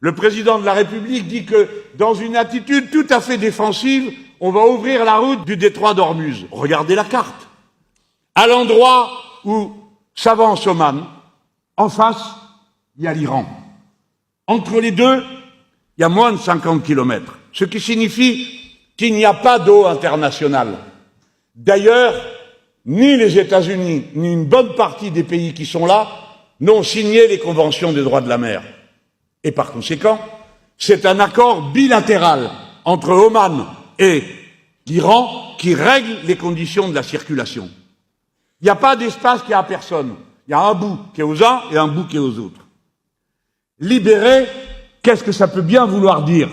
Le président de la République dit que, dans une attitude tout à fait défensive, on va ouvrir la route du détroit d'Ormuz. Regardez la carte. À l'endroit où s'avance Oman, en face, il y a l'Iran. Entre les deux, il y a moins de 50 kilomètres, ce qui signifie qu'il n'y a pas d'eau internationale. D'ailleurs, ni les États-Unis, ni une bonne partie des pays qui sont là n'ont signé les conventions des droits de la mer. Et par conséquent, c'est un accord bilatéral entre Oman et l'Iran qui règle les conditions de la circulation. Il n'y a pas d'espace qui est à personne. Il y a un bout qui est aux uns et un bout qui est aux autres. Libérer, qu'est-ce que ça peut bien vouloir dire?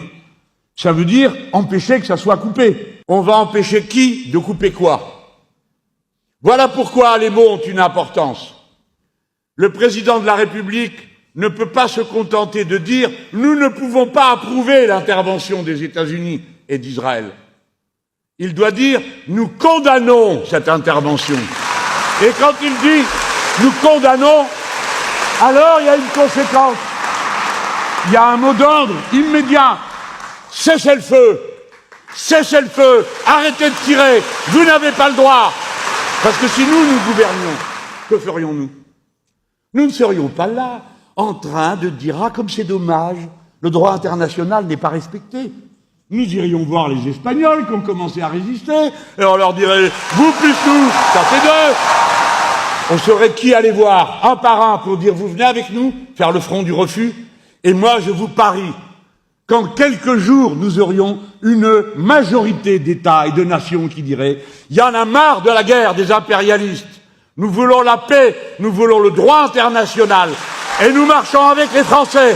Ça veut dire empêcher que ça soit coupé. On va empêcher qui de couper quoi? Voilà pourquoi les mots ont une importance. Le président de la République ne peut pas se contenter de dire « Nous ne pouvons pas approuver l'intervention des États-Unis et d'Israël ». Il doit dire « Nous condamnons cette intervention ». Et quand il dit « Nous condamnons », alors il y a une conséquence. Il y a un mot d'ordre immédiat. Cessez le feu. Cessez le feu. Arrêtez de tirer. Vous n'avez pas le droit. Parce que si nous gouvernions, que ferions-nous? Nous ne serions pas là, en train de dire « Ah, comme c'est dommage, le droit international n'est pas respecté ». Nous irions voir les Espagnols qui ont commencé à résister, et on leur dirait « Vous plus nous, ça fait deux ». On saurait qui aller voir, un par un, pour dire « Vous venez avec nous, faire le front du refus ». Et moi, je vous parie qu'en quelques jours, nous aurions une majorité d'États et de nations qui diraient « Il y en a marre de la guerre des impérialistes. Nous voulons la paix, nous voulons le droit international. Et nous marchons avec les Français.